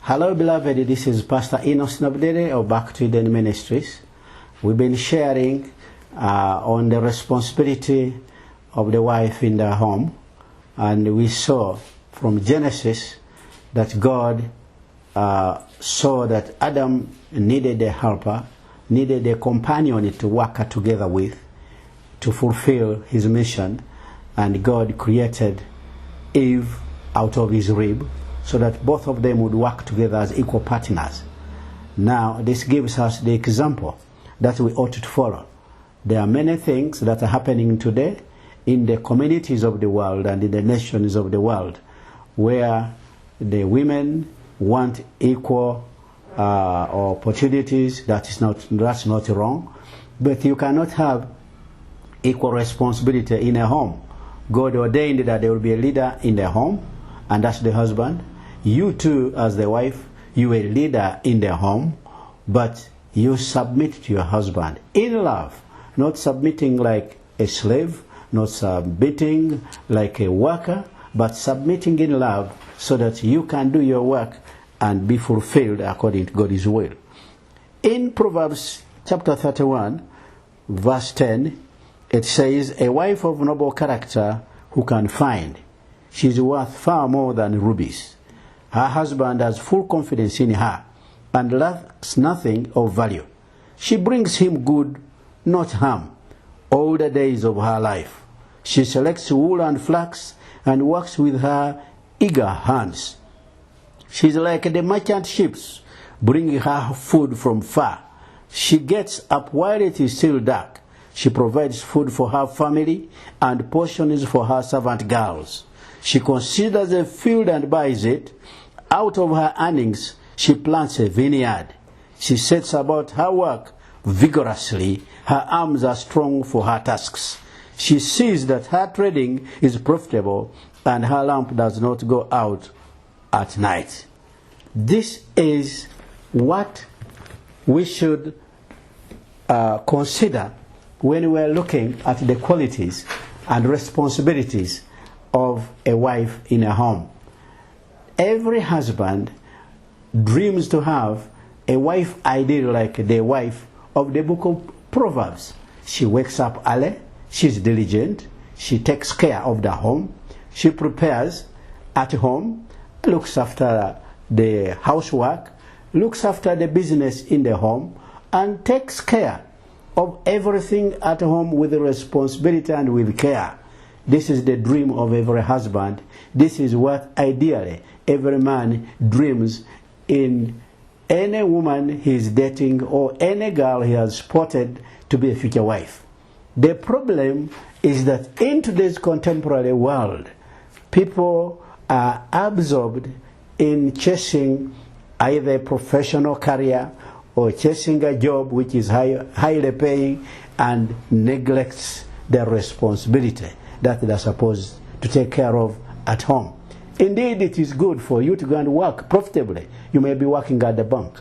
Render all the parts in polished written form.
Hello, beloved. This is Pastor Enos Nabdere of Back to Eden Ministries. We've been sharing on the responsibility of the wife in the home, and we saw from Genesis that God saw that Adam needed a helper, needed a companion to work together with to fulfill his mission, and God created Eve out of his rib, so that both of them would work together as equal partners. Now, this gives us the example that we ought to follow. There are many things that are happening today in the communities of the world and in the nations of the world, where the women want equal opportunities. That's not wrong, but you cannot have equal responsibility in a home. God ordained that there will be a leader in the home, and that's the husband. You too, as the wife, you are a leader in the home, but you submit to your husband in love, not submitting like a slave, not submitting like a worker, but submitting in love so that you can do your work and be fulfilled according to God's will. In Proverbs chapter 31, verse 10, it says, "A wife of noble character who can find? She is worth far more than rubies. Her husband has full confidence in her and lacks nothing of value. She brings him good, not harm, all the days of her life. She selects wool and flax and works with her eager hands. She is like the merchant ships, bringing her food from far. She gets up while it is still dark. She provides food for her family and portions for her servant girls. She considers a field and buys it. Out of her earnings, she plants a vineyard. She sets about her work vigorously. Her arms are strong for her tasks. She sees that her trading is profitable, and her lamp does not go out at night." This is what we should consider when we are looking at the qualities and responsibilities of a wife in a home. Every husband dreams to have a wife ideal like the wife of the book of Proverbs. She wakes up early, she's diligent, she takes care of the home, she prepares at home, looks after the housework, looks after the business in the home, and takes care of everything at home with responsibility and with care. This is the dream of every husband. This is what ideally every man dreams in any woman he is dating or any girl he has spotted to be a future wife. The problem is that in today's contemporary world, people are absorbed in chasing either a professional career or chasing a job which is highly paying, and neglects the responsibility that they are supposed to take care of at home. Indeed, it is good for you to go and work profitably. You may be working at the bank.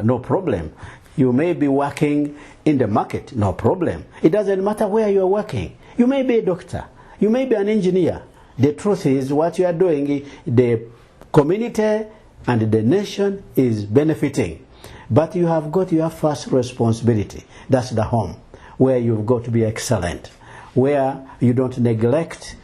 No problem. You may be working in the market. No problem. It doesn't matter where you are working. You may be a doctor. You may be an engineer. The truth is, what you are doing, the community and the nation is benefiting. But you have got your first responsibility. That's the home, where you've got to be excellent, where you don't neglect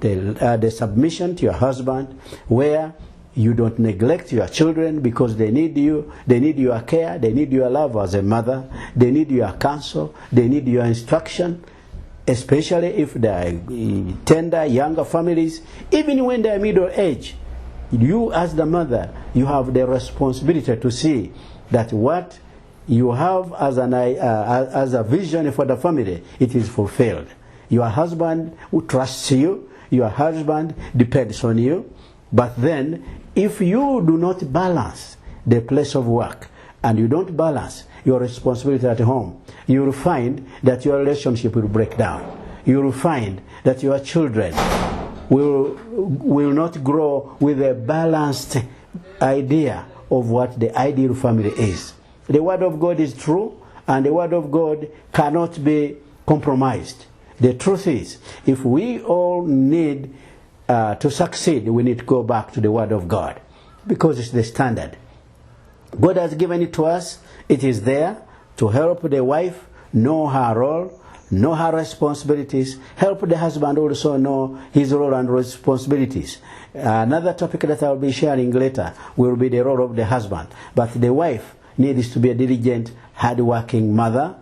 the submission to your husband, where you don't neglect your children because they need you, they need your care, they need your love as a mother, they need your counsel, they need your instruction, especially if they are tender, younger families, even when they are middle age. You as the mother, you have the responsibility to see that what you have as a vision for the family, it is fulfilled. Your husband who trusts you, your husband depends on you. But then, if you do not balance the place of work and you don't balance your responsibility at home, you will find that your relationship will break down. You will find that your children will not grow with a balanced idea of what the ideal family is. The Word of God is true, and the Word of God cannot be compromised. The truth is, if we all need to succeed, we need to go back to the Word of God. because it's the standard. God has given it to us. It is there to help the wife know her role, know her responsibilities, help the husband also know his role and responsibilities. Another topic that I'll be sharing later will be the role of the husband. But the wife needs to be a diligent, hard-working mother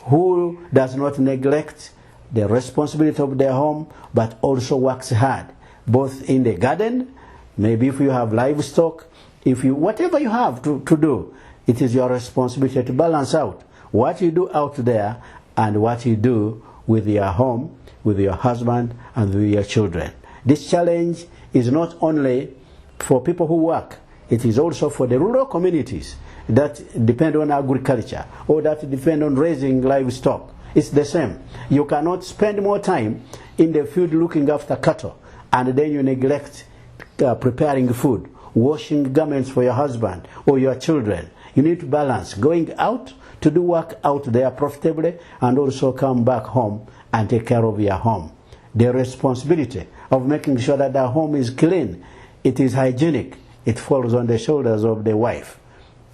who does not neglect the responsibility of their home, but also works hard, both in the garden, maybe if you have livestock, whatever you have to do, it is your responsibility to balance out what you do out there and what you do with your home, with your husband, and with your children. This challenge is not only for people who work, it is also for the rural communities that depend on agriculture or that depend on raising livestock. It's the same. You cannot spend more time in the field looking after cattle and then you neglect preparing food, washing garments for your husband or your children. You need to balance going out to do work out there profitably and also come back home and take care of your home. The responsibility of making sure that the home is clean, it is hygienic, it falls on the shoulders of the wife.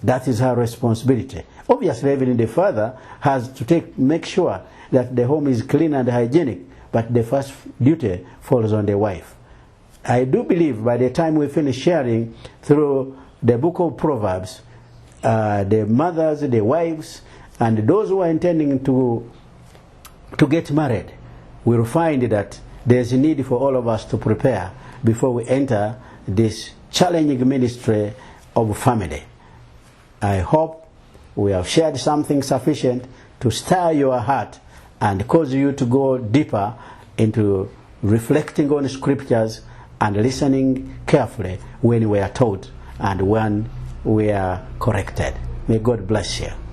That is her responsibility. Obviously, even the father has to make sure that the home is clean and hygienic, but the first duty falls on the wife. I do believe by the time we finish sharing through the book of Proverbs, the mothers, the wives, and those who are intending to get married will find that there's a need for all of us to prepare before we enter this challenging ministry of family. I hope we have shared something sufficient to stir your heart and cause you to go deeper into reflecting on scriptures and listening carefully when we are taught and when we are corrected. May God bless you.